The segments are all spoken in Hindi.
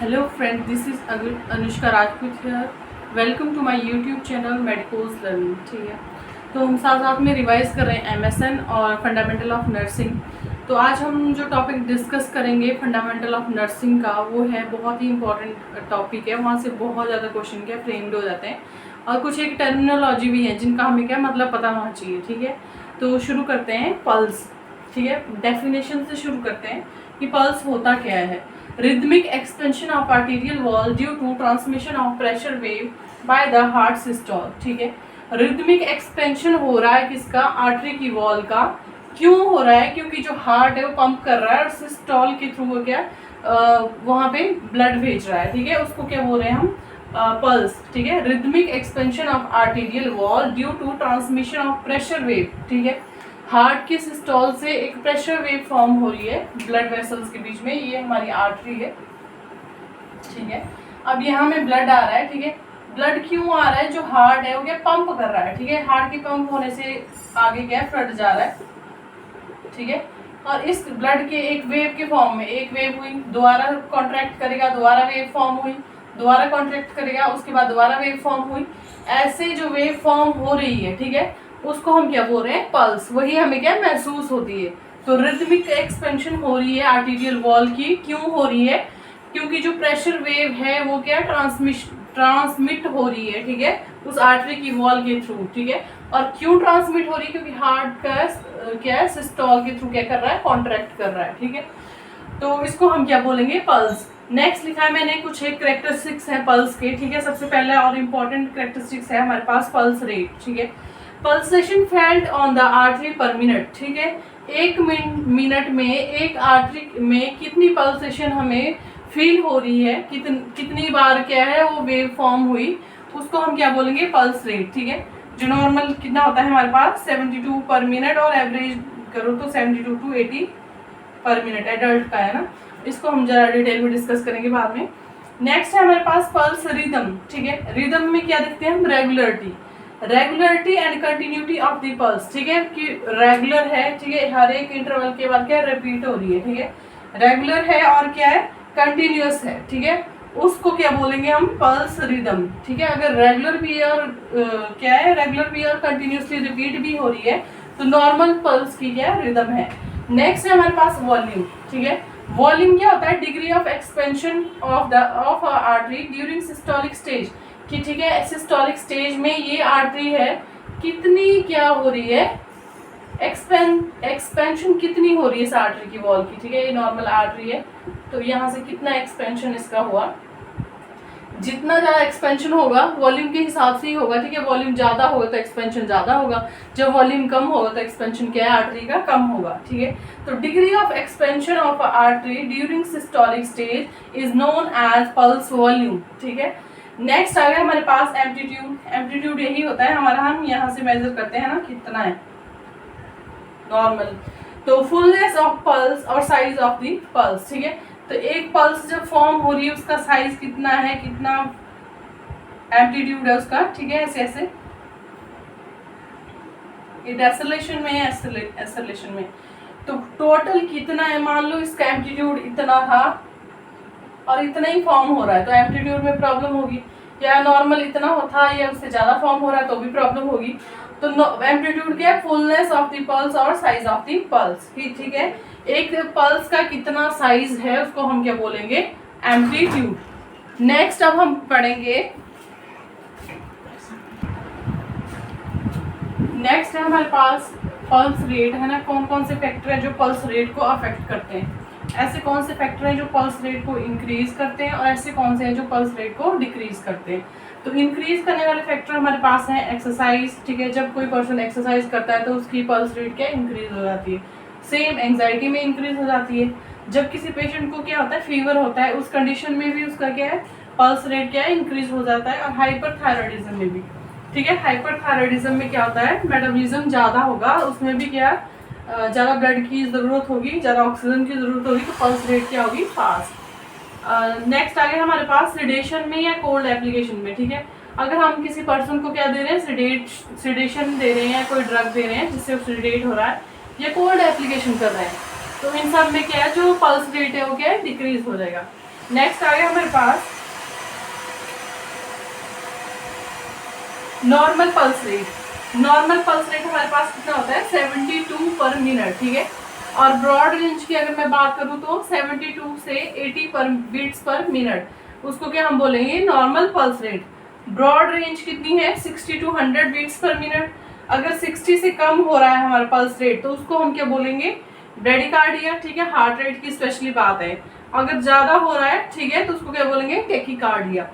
Hello friend, this is Anushka Rajput here. Welcome to my YouTube channel medicos learning. ठीक है, तो हम साथ साथ में रिवाइज कर रहे हैं एमएसएन और फंडामेंटल ऑफ नर्सिंग। तो आज हम जो टॉपिक डिस्कस करेंगे फंडामेंटल ऑफ नर्सिंग का, वो है बहुत ही इंपॉर्टेंट टॉपिक है। वहाँ से बहुत ज़्यादा क्वेश्चन क्या फ्रेम्ड हो जाते हैं और कुछ एक टर्मिनोलॉजी भी है जिनका हमें क्या मतलब पता होना चाहिए। ठीक है, तो शुरू करते हैं पल्स। ठीक है, डेफिनेशन से शुरू करते हैं कि पल्स होता क्या है। Rhythmic expansion of arterial wall due to transmission of pressure wave by the heart systole। ठीक है, रिदमिक एक्सपेंशन हो रहा है किसका? आर्टरी की वॉल का। क्यों हो रहा है? क्योंकि जो हार्ट है वो पंप कर रहा है और सिस्टोल के थ्रू वो क्या वहाँ पे ब्लड भेज रहा है। ठीक है, उसको क्या बोल रहे हैं हम? पल्स। ठीक है, rhythmic expansion of arterial wall due to transmission of pressure wave. ठीक है, हार्ट के सिस्टोल से एक प्रेशर वेव फॉर्म हो रही है ब्लड वेसल्स के बीच में। ये हमारी आर्टरी है। ठीक है, अब यहाँ में ब्लड आ रहा है। ठीक है, ब्लड क्यों आ रहा है? जो हार्ट है वो क्या पंप कर रहा है। ठीक है, हार्ट के पंप होने से आगे क्या फ्लड जा रहा है। ठीक है, और इस ब्लड के एक वेव के फॉर्म में, एक वेव हुई, दोबारा कॉन्ट्रैक्ट करेगा, दोबारा वेव फॉर्म हुई, दोबारा कॉन्ट्रैक्ट करेगा, उसके बाद दोबारा वेव फॉर्म हुई। ऐसे जो वेव फॉर्म हो रही है, ठीक है, उसको हम क्या बोल रहे हैं? पल्स। वही हमें क्या महसूस होती है। तो रिदमिक एक्सपेंशन हो रही है आर्टीरियल वॉल की। क्यों हो रही है? क्योंकि जो प्रेशर वेव है वो क्या ट्रांसमिट हो रही है। ठीक है, उस आर्टरी की वॉल के थ्रू। ठीक है, और क्यों ट्रांसमिट हो रही है? क्योंकि हार्ट का क्या है, सिस्टोल के थ्रू क्या कर रहा है? कॉन्ट्रैक्ट कर रहा है। ठीक है, तो इसको हम क्या बोलेंगे? पल्स। नेक्स्ट लिखा है मैंने कुछ एक करेक्टरिस्टिक्स है पल्स के। ठीक है, सबसे पहले और इम्पोर्टेंट करेक्टरिस्टिक्स है हमारे पास पल्स रेट। ठीक है, pulsation felt on the artery पर मिनट। ठीक है, एक मिनट में एक आर्टरी में कितनी पल्सेशन हमें फील हो रही है, कितनी बार क्या है वो वेव फॉर्म हुई, उसको हम क्या बोलेंगे? Pulse rate. ठीक है, जो नॉर्मल कितना होता है हमारे पास 72 पर मिनट, और एवरेज करो तो 72 to 80 पर मिनट एडल्ट का है ना। इसको हम जरा डिटेल में डिस्कस करेंगे बाद में। नेक्स्ट है हमारे पास पल्स रिदम। ठीक है, रिदम में क्या देखते हैं हम? Regularity and continuity of the pulse. ठीक है, कि रेगुलर है। ठीक है, हर एक इंटरवल के बाद क्या रिपीट हो रही है। ठीक है, रेगुलर है और क्या है? कंटिन्यूअस है। ठीक है, उसको क्या बोलेंगे हम? Pulse rhythm. ठीक है, अगर रेगुलर भी और क्या है, रेगुलर भी और कंटिन्यूअसली रिपीट भी हो रही है तो नॉर्मल पल्स की क्या रिदम है। नेक्स्ट है हमारे पास वॉल्यूम। ठीक है, वॉल्यूम क्या होता है? Degree of expansion of artery during systolic stage. कि ठीक है, सिस्टोलिक स्टेज में ये आर्टरी है, कितनी क्या हो रही है? एक्सपेंशन कितनी हो रही है इस आर्टरी की वॉल की। ठीक है, ये नॉर्मल आर्टरी है, तो यहाँ से कितना एक्सपेंशन इसका हुआ। जितना ज़्यादा एक्सपेंशन होगा वॉल्यूम के हिसाब से ही होगा। ठीक है, वॉल्यूम ज़्यादा होगा तो एक्सपेंशन ज़्यादा होगा, जब वॉल्यूम कम होगा तो एक्सपेंशन क्या है आर्टरी का? कम होगा। ठीक है, तो degree of expansion of artery during systolic stage is known as pulse volume. ठीक है, नेक्स्ट आ गया हमारे पास एम्पलीट्यूड। एम्पलीट्यूड यही होता है हमारा, हम यहाँ से मेजर करते हैं ना कितना है नॉर्मल। तो फुलनेस ऑफ पल्स और साइज ऑफ द पल्स। ठीक है, तो एक पल्स जब फॉर्म हो रही है उसका साइज कितना है, कितना एम्पलीट्यूड है उसका। ठीक है, ऐसे ऐसे ये डेसेलेशन में है, एसेलेशन में, तो टोटल कितना है? मान लो इसका एम्पलीट्यूड इतना था और इतना ही फॉर्म हो रहा है तो एम्पलीट्यूड में प्रॉब्लम होगी। या नॉर्मल इतना होता है या उससे ज़्यादा फॉर्म हो रहा है तो भी प्रॉब्लम होगी। तो एम्पलीट्यूड क्या है? फुलनेस ऑफ द पल्स और साइज ऑफ द पल्स। ठीक है, एक पल्स का कितना साइज है उसको हम क्या बोलेंगे? एम्पलीट्यूड। नेक्स्ट अब हम पढ़ेंगे, नेक्स्ट है हमारे पास पल्स रेट है ना। कौन कौन से फैक्टर हैं जो पल्स रेट को अफेक्ट करते हैं? ऐसे कौन से फैक्टर हैं जो पल्स रेट को इंक्रीज करते हैं और ऐसे कौन से हैं जो पल्स रेट को डिक्रीज करते हैं? तो इंक्रीज करने वाले फैक्टर हमारे पास हैं एक्सरसाइज। ठीक है, जब कोई पर्सन एक्सरसाइज करता है तो उसकी पल्स रेट क्या इंक्रीज हो जाती है। सेम एंजाइटी में इंक्रीज हो जाती है। जब किसी पेशेंट को क्या होता है, फीवर होता है, उस कंडीशन में भी उसका क्या है, पल्स रेट क्या है, इंक्रीज हो जाता है। और हाइपरथायरॉयडिज्म में भी। ठीक है, हाइपरथायरॉयडिज्म में क्या होता है? मेटाबॉलिज्म ज़्यादा होगा, उसमें भी क्या ज़्यादा ब्लड की ज़रूरत होगी, ज़्यादा ऑक्सीजन की ज़रूरत होगी, तो पल्स रेट क्या होगी? फास्ट। नेक्स्ट आ गया हमारे पास सिडेशन में या कोल्ड एप्लीकेशन में। ठीक है, अगर हम किसी पर्सन को क्या दे रहे हैं? सिडेशन दे रहे हैं या कोई ड्रग दे रहे हैं जिससे वो सिडेट हो रहा है, या कोल्ड एप्लीकेशन कर रहे हैं, तो इन सब में क्या है, जो पल्स रेट है वो क्या है? डिक्रीज हो जाएगा। नेक्स्ट आ गया हमारे पास normal pulse rate. Normal pulse rate हमारे पास कितना होता है 72 पर मिनट, ठीक है। और ब्रॉड रेंज की अगर मैं बात करूं तो 72 से 80 पर बीट्स पर मिनट, उसको क्या हम बोलेंगे normal pulse rate. Broad range कितनी है 60 to 100 बीट्स पर मिनट। अगर 60 से कम हो रहा है हमारा पल्स रेट तो उसको हम क्या बोलेंगे ब्रेडिकार्डिया, ठीक है। हार्ट रेट की स्पेशली बात है। अगर ज्यादा हो रहा है, ठीक है, तो उसको क्या बोलेंगे टेकिकार्डिया।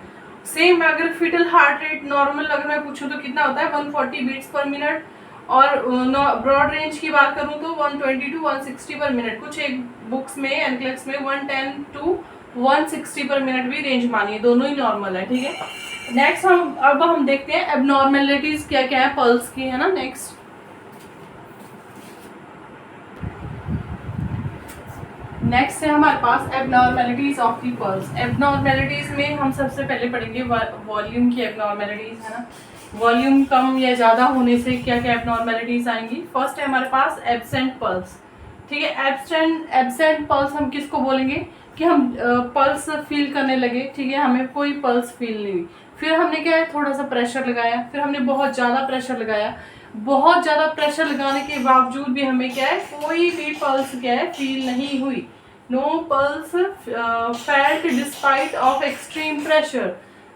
सेम अगर फिटल हार्ट रेट नॉर्मल अगर मैं पूछूं तो कितना होता है 140 बीट्स पर मिनट। और ब्रॉड रेंज की बात करूं तो 120 to 160 पर मिनट। कुछ एक बुक्स में एनक्लेक्स में 110 to 160 पर मिनट भी रेंज मानी है, दोनों ही नॉर्मल है, ठीक है। नेक्स्ट हम देखते हैं एबनॉर्मेलिटीज क्या क्या है पल्स की, है ना। नेक्स्ट है हमारे पास abnormalities of the pulse. Abnormalities में हम सबसे पहले पढ़ेंगे वॉल्यूम की एबनॉर्मेलिटीज, है ना। वॉल्यूम कम या ज्यादा होने से क्या क्या एबनॉर्मेलिटीज आएंगी। फर्स्ट है हमारे पास एब्सेंट पल्स, ठीक है। एब्सेंट पल्स हम किसको बोलेंगे कि हम पल्स फील करने लगे, ठीक है, हमें कोई पल्स फील नहीं हुई। फिर हमने क्या है थोड़ा सा प्रेशर लगाया, फिर हमने बहुत ज़्यादा प्रेशर लगाया, बहुत ज़्यादा प्रेशर लगाने के बावजूद भी हमें क्या है कोई भी पल्स क्या है फील नहीं हुई। No pulse felt despite of extreme pressure,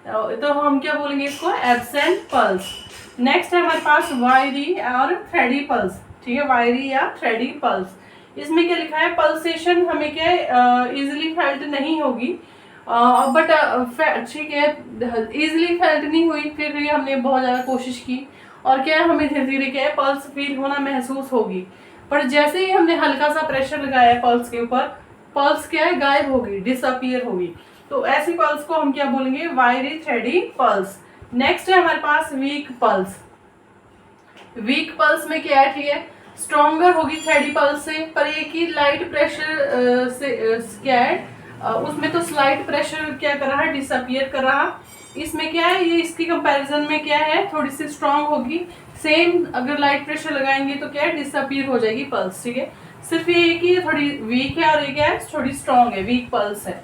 तो हम क्या बोलेंगे इसको एब्सेंट पल्स। नेक्स्ट है हमारे पास वायरी और थ्रेडी पल्स, ठीक है, वायरी या थ्रेडी पल्स। इसमें क्या लिखा है पल्सेशन हमें क्या इजिली फेल्ट नहीं होगी, बट ठीक है इजिली फेल्ट नहीं हुई, फिर भी हमने बहुत ज़्यादा कोशिश की और क्या है हमें धीरे धीरे क्या है पल्स फील होना महसूस होगी। पर जैसे ही हमने हल्का सा प्रेशर लगाया पल्स के ऊपर, पल्स क्या है गायब होगी, डिसअपियर होगी। तो ऐसी पल्स को हम क्या बोलेंगे वायरी थ्रेडी पल्स। नेक्स्ट है हमारे पास वीक पल्स। वीक पल्स में क्या है, ठीक है, स्ट्रॉन्गर होगी थ्रेडी पल्स से, पर ये कि लाइट प्रेशर से क्या है उसमें तो स्लाइट प्रेशर क्या कर रहा है डिसअपियर कर रहा। इसमें क्या है ये इसकी कंपैरिजन में क्या है थोड़ी सी स्ट्रांग होगी। सेम अगर लाइट प्रेशर लगाएंगे तो क्या है डिसअपियर हो जाएगी पल्स, ठीक है। सिर्फ ये कि ये थोड़ी वीक है और ये क्या है थोड़ी स्ट्रांग है, वीक पल्स है।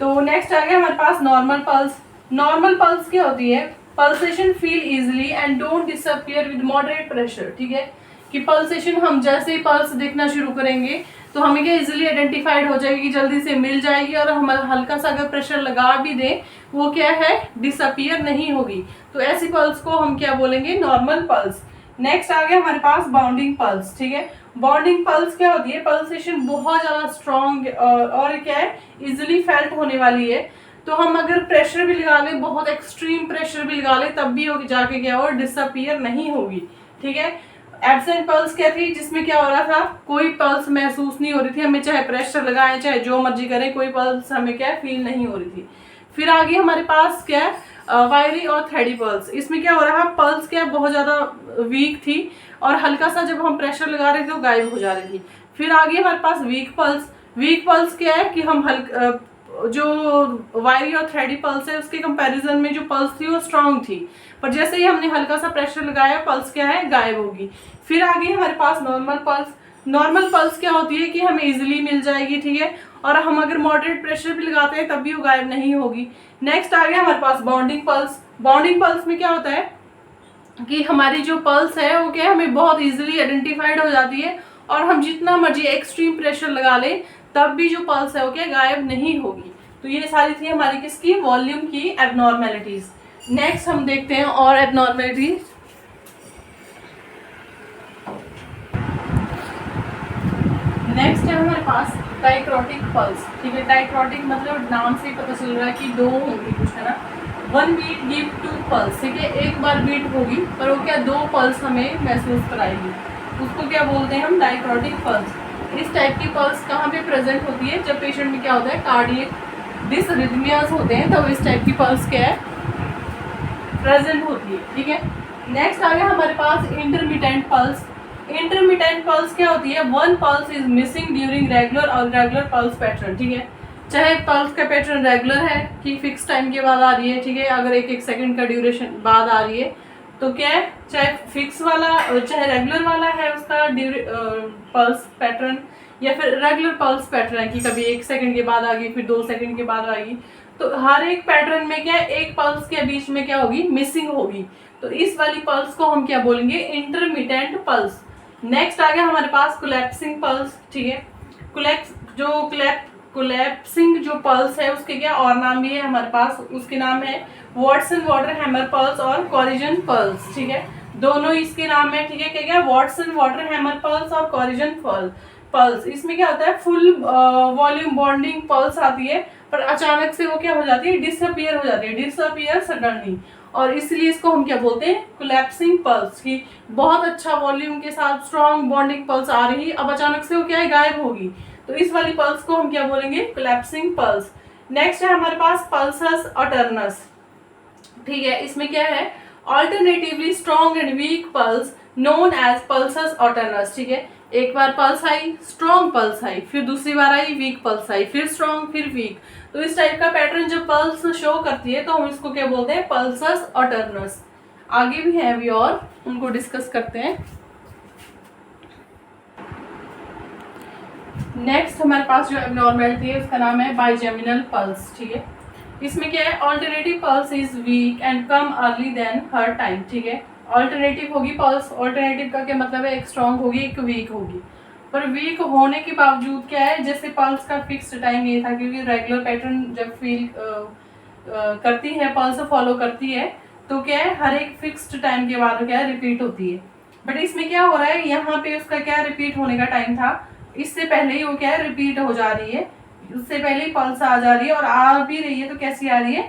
तो नेक्स्ट आ गया हमारे पास नॉर्मल पल्स। नॉर्मल पल्स क्या होती है pulsation feel easily and don't disappear with moderate pressure, ठीक है, कि पल्सेशन हम जैसे ही पल्स देखना शुरू करेंगे तो हमें क्या इजिली आइडेंटिफाइड हो जाएगी, जल्दी से मिल जाएगी, और हम हल्का सा अगर प्रेशर लगा भी दें वो क्या है डिसअपियर नहीं होगी। तो ऐसी पल्स को हम क्या बोलेंगे नॉर्मल पल्स। नेक्स्ट आ गया हमारे पास बाउंडिंग पल्स, ठीक है। बाउंडिंग पल्स क्या होती है पल्सेशन बहुत ज़्यादा स्ट्रॉन्ग और क्या है इजिली फेल्ट होने वाली है। तो हम अगर प्रेशर भी लगा लें, बहुत एक्सट्रीम प्रेशर भी लगा लें, तब भी हो जाके क्या और डिसअपियर नहीं होगी, ठीक है। एब्सेंट पल्स क्या थी जिसमें क्या हो रहा था कोई पल्स महसूस नहीं हो रही थी, हमें चाहे प्रेशर लगाएं चाहे जो मर्जी करें कोई पल्स हमें क्या फील नहीं हो रही थी। फिर आगे हमारे पास क्या है वायरी और थ्रेडी पल्स। इसमें क्या हो रहा है पल्स क्या बहुत ज़्यादा वीक थी और हल्का सा जब हम प्रेशर लगा रहे थे तो गायब हो जा रही थी। फिर आगे हमारे पास वीक पल्स। वीक पल्स क्या है कि हम जो वायरी और थ्रेडी पल्स है उसके कंपैरिजन में जो पल्स थी वो स्ट्रांग थी, पर जैसे ही हमने हल्का सा प्रेशर लगाया पल्स क्या है गायब होगी। फिर आगे हमारे पास नॉर्मल पल्स। नॉर्मल पल्स क्या होती है कि हमें इजीली मिल जाएगी, ठीक है, और हम अगर मॉडरेट प्रेशर भी लगाते हैं तब भी वो गायब नहीं होगी। नेक्स्ट आ गया हमारे पास बाउंडिंग पल्स। बाउंडिंग पल्स में क्या होता है कि हमारी जो पल्स है वो क्या है हमें बहुत इजीली आइडेंटिफाइड हो जाती है, और हम जितना मर्जी एक्सट्रीम प्रेशर लगा लें तब भी जो पल्स है वो क्या गायब नहीं होगी। तो ये सारी थी हमारी किसकी वॉल्यूम की एबनॉर्मेलिटीज। नेक्स्ट हम देखते हैं और एबनॉर्मेलिटीज। नेक्स्ट है हमारे पास डाइक्रोटिक पल्स, ठीक है। डाइक्रोटिक मतलब नाम से ही पता चल रहा है कि दो होंगी कुछ, है ना। One beat give to pulse, ठीक है, एक बार बीट होगी पर वो क्या दो पल्स हमें महसूस कराएगी, उसको क्या बोलते हैं हम डाइक्रोटिक पल्स। इस टाइप की पल्स कहाँ पे प्रेजेंट होती है जब पेशेंट में क्या होता है कार्डियक डिसरिथमियाज होते हैं, तब इस टाइप की पल्स क्या है प्रेजेंट होती है, ठीक है। नेक्स्ट आ गया हमारे पास इंटरमिटेंट पल्स। इंटरमिटेंट पल्स क्या होती है one pulse is missing during regular और रेगुलर पल्स पैटर्न, ठीक है, चाहे पल्स का पैटर्न रेगुलर है कि फिक्स टाइम के बाद आ रही है, ठीक है, अगर एक एक सेकंड का ड्यूरेशन बाद आ रही है तो क्या है चाहे फिक्स वाला चाहे रेगुलर वाला है उसका पल्स पैटर्न, या फिर रेगुलर पल्स पैटर्न है कि कभी 1 सेकंड के बाद आ गई, फिर 2 सेकंड के बाद आएगी, तो हर एक पैटर्न में क्या है, एक पल्स के बीच में क्या होगी, मिसिंग होगी। तो इस वाली पल्स को हम क्या बोलेंगे, इंटरमिटेंट पल्स। नेक्स्ट आ गया हमारे पास कोलैप्सिंग पल्स। ठीक है, कोलैप्सिंग जो पल्स है उसके क्या और नाम भी है हमारे पास, उसके नाम है वॉटसन वाटर हैमर पल्स और कोरिजन पल्स। ठीक है, दोनों इसके नाम है। ठीक है, क्या क्या, वॉटसन वाटर हैमर पल्स और कोरिजन पल्स। इसमें क्या होता है, फुल वॉल्यूम बॉन्डिंग पल्स आती है, पर अचानक से वो क्या हो जाती है, डिसअपियर हो जाती है, डिसअपियर सडनली, और इसलिए इसको हम क्या बोलते हैं, कोलैप्सिंग पल्स। की बहुत अच्छा वॉल्यूम के साथ स्ट्रॉन्ग बॉन्डिंग पल्स आ रही, अब अचानक से वो क्या है, गायब होगी, तो इस वाली पल्स को हम क्या बोलेंगे, कोलैप्सिंग पल्स। नेक्स्ट है हमारे पास पल्सस अल्टरनस। ठीक है, इसमें क्या है, alternatively strong and weak pulse known as pulsus alternans. ठीक है, एक बार पल्स आई, स्ट्रॉन्ग पल्स आई, फिर दूसरी बार आई, वीक पल्स आई, फिर स्ट्रॉन्ग, फिर वीक, तो इस टाइप का पैटर्न जब पल्स शो करती है तो हम इसको क्या बोलते हैं, पल्सस अल्टरनस। आगे भी है अभी और उनको डिस्कस करते हैं। नेक्स्ट हमारे पास जो एब्नॉर्मैलिटी है उसका नाम है बाइजेमिनल पल्स। ठीक है, इसमें क्या है, alternative pulse is weak and come early than हर टाइम। ठीक है, ऑल्टरनेटिव होगी पल्स, ऑल्टरनेटिव का क्या मतलब है, एक स्ट्रॉन्ग होगी एक वीक होगी, पर वीक होने के बावजूद क्या है, जैसे पल्स का फिक्स्ड टाइम ये था, क्योंकि रेगुलर पैटर्न जब फील करती है, पल्स फॉलो करती है, तो क्या है, हर एक फिक्स्ड टाइम के बाद क्या है, रिपीट होती है। बट इसमें क्या हो रहा है, यहाँ पे उसका क्या रिपीट होने का टाइम था, इससे पहले ही वो क्या है, रिपीट हो जा रही है, उससे पहले ही पल्स आ जा रही है, और आ भी रही है तो कैसी आ रही है,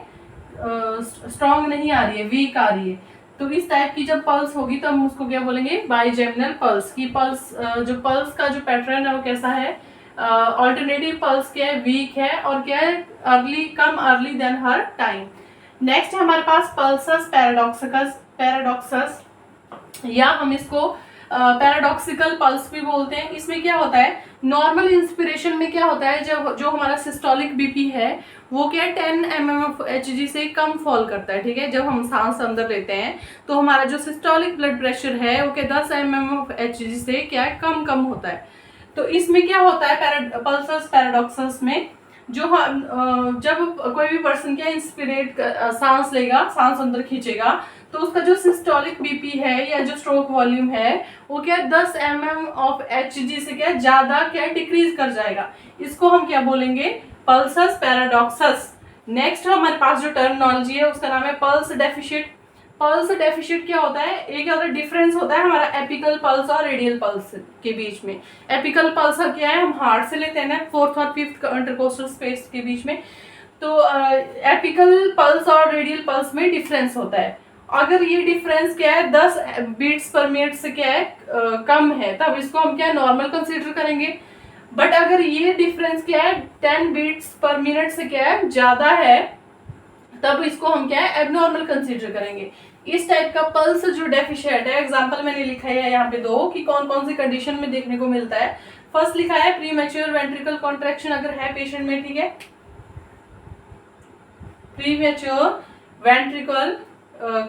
स्ट्रॉन्ग नहीं आ रही है, वीक आ रही है। तो इस टाइप की जब पल्स होगी तो हम उसको क्या बोलेंगे, बाइजेमिनल पल्स। की पल्स जो पल्स का जो पैटर्न है वो कैसा है, ऑल्टरनेटिव पल्स क्या है, वीक है, और क्या है, अर्ली, कम अर्ली देन हर टाइम। नेक्स्ट है हमारे पास पल्सस पैराडॉक्सस, या हम इसको पैराडॉक्सिकल पल्स भी बोलते हैं। इसमें क्या होता है, नॉर्मल इंस्पिरेशन में क्या होता है, जब जो हमारा सिस्टोलिक बीपी है वो क्या है 10 mmHg से कम फॉल करता है। ठीक है, जब हम सांस अंदर लेते हैं तो हमारा जो सिस्टोलिक ब्लड प्रेशर है वो क्या 10 mmHg से क्या है, कम होता है। तो इसमें क्या होता है, पल्सस पैराडॉक्सस में, जो जब कोई भी पर्सन क्या इंस्पिरेट सांस लेगा, सांस अंदर खींचेगा, तो उसका जो सिस्टोलिक बीपी है या जो स्ट्रोक वॉल्यूम है वो क्या 10 mmHg से क्या ज्यादा क्या डिक्रीज कर जाएगा। इसको हम क्या बोलेंगे, पल्सस पैराडॉक्सस। नेक्स्ट हमारे पास जो टर्मिनोलॉजी है उसका नाम है पल्स डेफिशिट। पल्स डेफिशिट क्या होता है, एक क्या होता है, डिफरेंस होता है हमारा एपिकल पल्स और रेडियल पल्स के बीच में। एपिकल पल्स क्या है, हम हार्ट से लेते हैं ना, 4th और 5th इंटरकोस्टल स्पेस के बीच में, तो एपिकल पल्स और रेडियल पल्स में डिफरेंस होता है। अगर ये डिफरेंस क्या है 10 बीट्स पर मिनट से क्या है कम है, तब इसको हम क्या नॉर्मल कंसीडर करेंगे। बट अगर ये डिफरेंस क्या है 10 बीट्स पर मिनट से क्या है ज्यादा है, तब इसको हम क्या है एबनॉर्मल कंसीडर करेंगे। इस टाइप का पल्स जो डेफिशिएंट है, एग्जांपल मैंने लिखा है यहाँ पे 2 कि कौन कौन सी कंडीशन में देखने को मिलता है। फर्स्ट लिखा है प्रीमैच्योर वेंट्रिकल कॉन्ट्रैक्शन अगर है पेशेंट में। ठीक है, प्रीमैच्योर वेंट्रिकल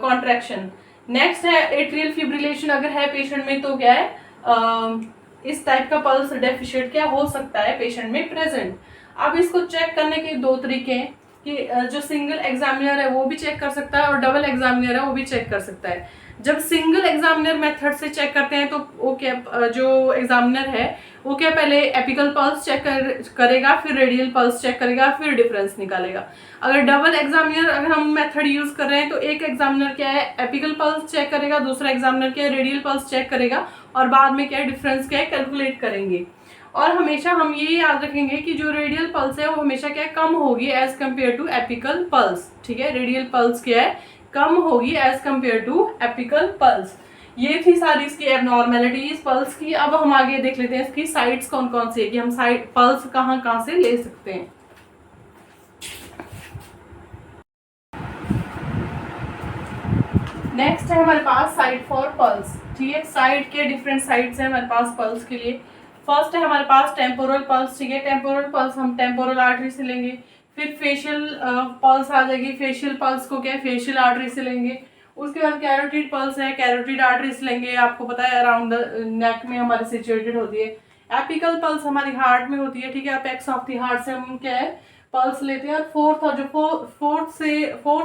कॉन्ट्रैक्शन। नेक्स्ट है एट्रियल फिब्रिलेशन अगर है पेशेंट में, तो क्या है इस टाइप का पल्स डेफिशिएंट क्या हो सकता है पेशेंट में प्रेजेंट। अब इसको चेक करने के 2 तरीके हैं कि जो सिंगल एग्जामिनर है वो भी चेक कर सकता है और डबल एग्जामिनर है वो भी चेक कर सकता है। जब सिंगल एग्जामिनर मेथड से चेक करते हैं तो वो क्या जो एग्जामिनर है वो क्या पहले एपिकल पल्स चेक करेगा, फिर रेडियल पल्स चेक करेगा, फिर डिफरेंस निकालेगा। अगर डबल एग्जामिनर अगर हम मेथड यूज कर रहे हैं तो एक एग्जामिनर क्या है एपिकल पल्स चेक करेगा, दूसरा एग्जामिनर क्या है रेडियल पल्स चेक करेगा, और बाद में क्या है डिफरेंस क्या है कैलकुलेट करेंगे। और हमेशा हम ये याद रखेंगे कि जो रेडियल पल्स है वो हमेशा क्या कम होगी as compare to apical pulse. ठीक है, रेडियल पल्स क्या है कम होगी as compare to apical pulse. ये थी सारी इसकी एबनॉर्मेलिटीज पल्स की। अब हम आगे देख लेते हैं इसकी साइट्स कौन कौन सी है, कि हम साइट पल्स कहाँ से ले सकते हैं। नेक्स्ट है हमारे पास साइट फॉर पल्स। ठीक है, साइट के डिफरेंट साइट्स हैं हमारे पास पल्स के लिए। फर्स्ट है हमारे पास टेम्पोरल पल्स। ठीक है, टेम्पोरल पल्स हम टेम्पोरल आर्टरी से लेंगे। फिर फेशियल पल्स आ जाएगी, फेशियल पल्स को क्या है फेशियल आर्टरी से लेंगे। उसके बाद कैरोटिड पल्स है, कैरोटिड आर्टरी से लेंगे। आपको पता है अराउंड द नेक में हमारे सिचुएटेड होती है। एपिकल पल्स हमारी हार्ट में होती है, ठीक है। अपेक्स ऑफ द हार्ट से हम क्या है पल्स लेते हैं, और फोर्थ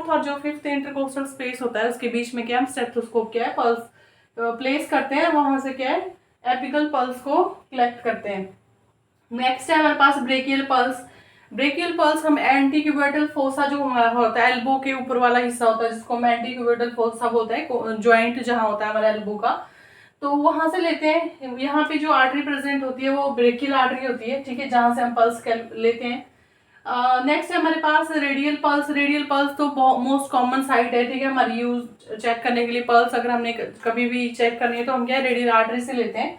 और जो फिफ्थ इंटरकोस्टल स्पेस होता है उसके बीच में क्या हम स्टेथोस्कोप क्या है पल्स प्लेस करते हैं, वहां से क्या है एपिकल पल्स को कलेक्ट करते हैं। नेक्स्ट है हमारे पास ब्रेकियल पल्स। ब्रेकियल पल्स हम एंटी क्यूबिटल फोसा जो हमारा होता है एल्बो के ऊपर वाला हिस्सा होता है जिसको हम एंटी क्यूबिटल फोसा बोलते हैं, ज्वाइंट जहां होता है हमारा एल्बो का, तो वहां से लेते हैं। यहाँ पे जो आर्टरी प्रेजेंट होती है वो ब्रेकियल आर्टरी होती है, ठीक है, जहां से हम पल्स लेते हैं। नेक्स्ट है हमारे पास रेडियल पल्स। रेडियल पल्स तो मोस्ट कॉमन साइट है, ठीक है, हमारी यूज चेक करने के लिए पल्स अगर हमने कभी भी चेक करनी है तो हम क्या रेडियल आर्टरी से लेते हैं।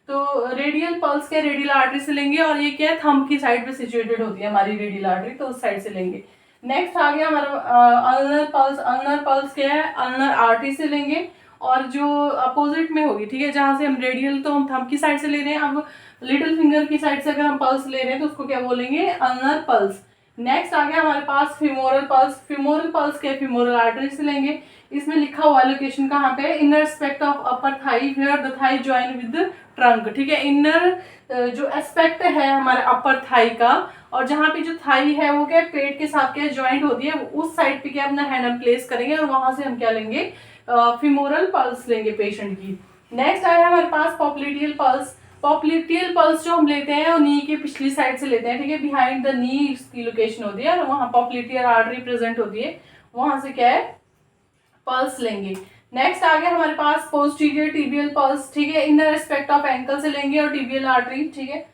तो रेडियल पल्स क्या रेडियल आर्टरी से लेंगे, और ये क्या है थंब की साइड पे सिचुएटेड होती है हमारी रेडियल आर्टरी, तो उस साइड से लेंगे। नेक्स्ट आ गया हमारा अल्नर पल्स। अल्नर पल्स क्या है अल्नर आर्टरी से लेंगे, और जो अपोजिट में होगी, ठीक है, जहां से हम रेडियल तो हम थंब की साइड से ले रहे हैं, अब लिटिल फिंगर की साइड से अगर हम पल्स ले रहे हैं तो उसको क्या बोलेंगे अल्नर पल्स। नेक्स्ट आ गया हमारे पास फिमोरल पल्स। फिमोरल पल्स के फिमोरल आर्टरी से लेंगे। इसमें लिखा हुआ लोकेशन कहाँ पे है, inner aspect of upper thigh where the thigh join with trunk, ठीक है, इनर जो एस्पेक्ट है हमारे अपर थाई का, और जहाँ पे जो थाई है वो क्या पेट के साथ क्या ज्वाइंट होती है, उस साइड पे क्या अपना हैंड हम प्लेस करेंगे और वहां से हम क्या लेंगे फिमोरल पल्स लेंगे पेशेंट की। नेक्स्ट आया हमारे पास पॉप्लिटियल पल्स। पॉप्लिटियल पल्स जो हम लेते हैं वो नी के पिछली साइड से लेते हैं, ठीक है, बिहाइंड द नी इसकी लोकेशन होती है और वहां पॉप्लिटियल आर्टरी प्रेजेंट होती है, वहां से क्या है पल्स लेंगे। नेक्स्ट आ गया हमारे पास पोस्टीरियर टिबियल पल्स, ठीक है, इनर एस्पेक्ट ऑफ एंकल से लेंगे और टिबियल आर्टरी, ठीक है।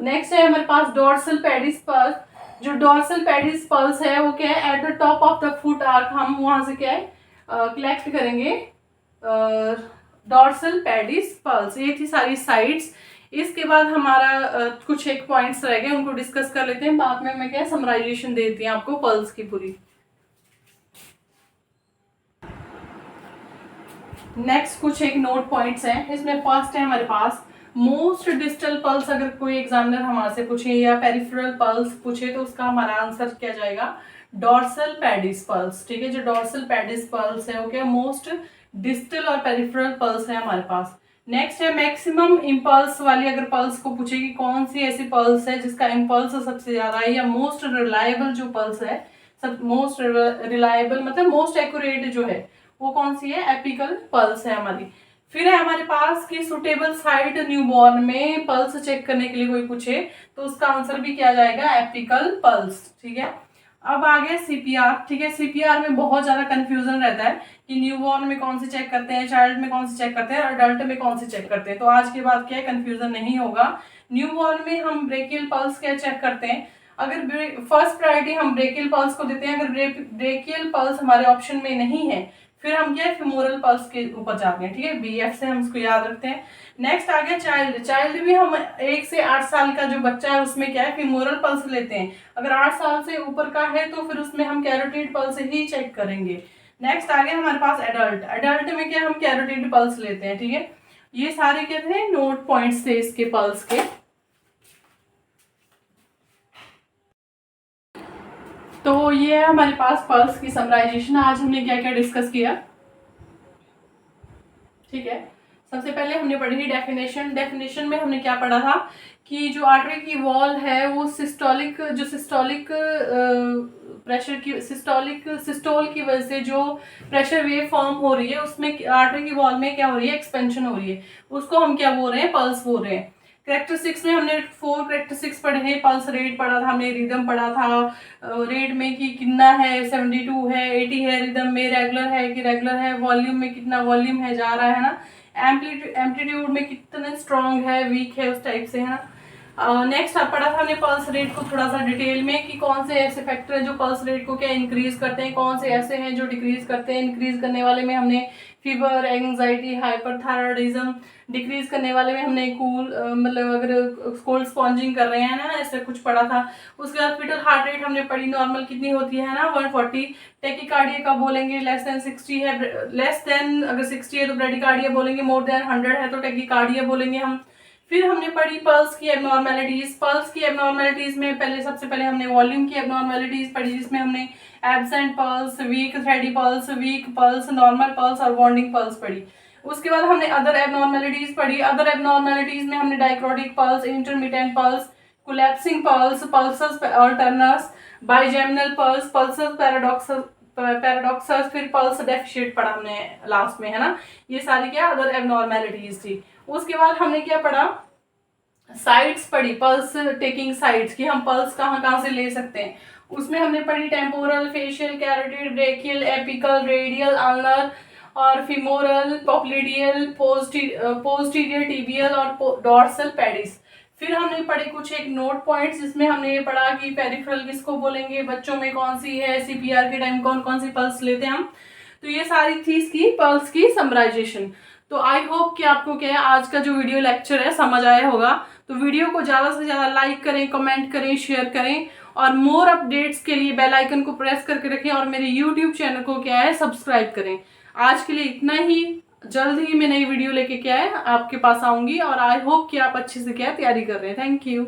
नेक्स्ट है हमारे पास डॉर्सल पेडिस पल्स। जो डॉर्सल पेडिस पल्स है वो क्या है at the top of the foot arc, हम वहां से क्या है कलेक्ट करेंगे डॉर्सल पेडिस पल्स। ये थी सारी साइड्स। इसके बाद हमारा कुछ एक पॉइंट्स रह गए, उनको डिस्कस कर लेते हैं, बाद में मैं क्या समराइजेशन देती हूँ आपको पल्स की पूरी। नेक्स्ट कुछ एक नोट पॉइंट्स हैं, इसमें फर्स्ट है हमारे पास मोस्ट डिस्टल पल्स। अगर कोई एग्जामिनर हमारे से पूछे या पेरिफेरल पल्स पूछे तो उसका हमारा आंसर क्या जाएगा डॉर्सल पेडिस पल्स, ठीक है। जो डॉर्सल पेडिस पल्स है वो क्या मोस्ट डिस्टल और पेरिफेरल पल्स है हमारे पास। नेक्स्ट है मैक्सिमम इम्पल्स वाली, अगर पल्स को पूछे कि कौन सी ऐसी पल्स है जिसका इम्पल्स सबसे ज्यादा है, या मोस्ट रिलायबल जो पल्स है, सब मोस्ट रिलायबल मतलब मोस्ट एक्यूरेट जो है वो कौन सी है एपिकल पल्स है हमारी। फिर है हमारे पास कि सुटेबल साइट न्यूबॉर्न में पल्स चेक करने के लिए कोई पूछे तो उसका आंसर भी क्या जाएगा एपिकल पल्स, ठीक है। अब आ गया सीपीआर, ठीक है। सीपीआर में बहुत ज्यादा कंफ्यूजन रहता है कि न्यूबॉर्न में कौन से चेक करते हैं, चाइल्ड में कौन से चेक करते हैं और अडल्ट में कौन से चेक करते हैं, तो आज के बाद क्या है कंफ्यूजन नहीं होगा। न्यूबॉर्न में हम ब्रेकियल पल्स क्या चेक करते हैं, अगर फर्स्ट प्रायोरिटी हम ब्रेकियल पल्स को देते हैं, अगर ब्रेकियल पल्स हमारे ऑप्शन में नहीं है फिर हम क्या है फिमोरल पल्स के ऊपर जाते हैं, ठीक है, बीएफ से हम इसको याद रखते हैं। नेक्स्ट आ गया चाइल्ड। चाइल्ड भी हम 1 से 8 साल का जो बच्चा है उसमें क्या है फिमोरल पल्स लेते हैं, अगर 8 साल से ऊपर का है तो फिर उसमें हम कैरोटिड पल्स ही चेक करेंगे। नेक्स्ट आ गया हमारे पास एडल्ट। एडल्ट में क्या हम कैरोटिड पल्स लेते हैं, ठीक है। ये सारे क्या थे नोट पॉइंट्स थे इसके पल्स के। तो ये है हमारे पास पल्स की समराइजेशन। आज हमने क्या क्या डिस्कस किया, ठीक है। सबसे पहले हमने पढ़ी थी डेफिनेशन। डेफिनेशन में हमने क्या पढ़ा था कि जो आर्टरी की वॉल है वो सिस्टोलिक प्रेशर की सिस्टोल की वजह से जो प्रेशर वेव फॉर्म हो रही है उसमें आर्टरी की वॉल में क्या हो रही है एक्सपेंशन हो रही है, उसको हम क्या बोल रहे हैं पल्स बोल रहे हैं। कैरेक्टरिस्टिक्स में हमने 4 कैरेक्टरिस्टिक्स पढ़े हैं, पल्स रेट पढ़ा था हमने, रिदम पढ़ा था रेट में कि कितना है 72 है 80 है, रिदम में रेगुलर है कि रेगुलर है, वॉल्यूम में कितना वॉल्यूम है जा रहा है ना, एम्पलीट्यूड में कितने स्ट्रॉन्ग है वीक है उस टाइप से है ना। नेक्स्ट पढ़ा था हमने पल्स रेट को थोड़ा सा डिटेल में कि कौन से ऐसे फैक्टर हैं जो पल्स रेट को क्या इंक्रीज करते हैं, कौन से ऐसे हैं जो डिक्रीज करते हैं। इंक्रीज करने वाले में हमने फीवर, एंजाइटी, हाइपरथायराइडिज्म, डिक्रीज करने वाले में हमने मतलब अगर कोल्ड स्पॉन्जिंग कर रहे हैं ना ऐसे कुछ पढ़ा था। उसके बाद फीटल हार्ट रेट हमने पढ़ी, नॉर्मल कितनी होती है ना 140। टेकिकार्डिया का बोलेंगे लेस देन 60 है, लेस देन अगर 60 है तो ब्रेडिकार्डिया बोलेंगे, मोर देन 100 है तो टेकिकार्डिया बोलेंगे हम। फिर हमने पढ़ी पल्स की एबनॉर्मेलिटीज। पल्स की एबनॉर्मेलिटीज में सबसे पहले हमने वॉल्यूम की एबनॉर्मेलिटीज पढ़ी, जिसमें हमने absent pulse, weak thready pulse, weak pulse, normal pulse और बॉन्डिंग पल्स पढ़ी। उसके बाद हमने अदर एबनॉर्मेलिटीज पढ़ी। अदर एबनॉर्मेलिटीज में हमने dicrotic pulse, intermittent pulse, collapsing pulse, pulsus alternans, bigeminal pulse, pulsus paradoxus, फिर पल्स डेफिशिएंट पढ़ा हमने लास्ट में, है ना। ये सारी क्या अदर एबनॉर्मेलिटीज थी। उसके बाद हमने क्या पढ़ा, साइट्स पढ़ी, पल्स टेकिंग साइट्स कि हम पल्स कहाँ कहाँ से ले सकते हैं। उसमें हमने पढ़ी temporal, facial, carotid, brachial, apical, radial, ulnar और फिमोरल, पॉप्लिडियल, पोस्टीरियर टिबियल और डॉर्सल पेडिस। फिर हमने पढ़े कुछ एक नोट पॉइंट्स, जिसमें हमने ये पढ़ा कि पेरिफेरल किसको बोलेंगे, बच्चों में कौन सी है, सीपीआर के टाइम कौन कौन सी पल्स लेते हैं हम। तो ये सारी थी इसकी पल्स की समराइजेशन। तो आई होप कि आपको क्या है आज का जो वीडियो लेक्चर है समझ आया होगा। तो वीडियो को ज़्यादा से ज़्यादा लाइक करें, कमेंट करें, शेयर करें और मोर अपडेट्स के लिए बेल आइकन को प्रेस करके रखें और मेरे यूट्यूब चैनल को क्या है सब्सक्राइब करें। आज के लिए इतना ही। जल्द ही मैं नई वीडियो लेके क्या है आपके पास आऊँगी और आई होप कि आप अच्छे से क्या तैयारी कर रहे हैं। Thank you.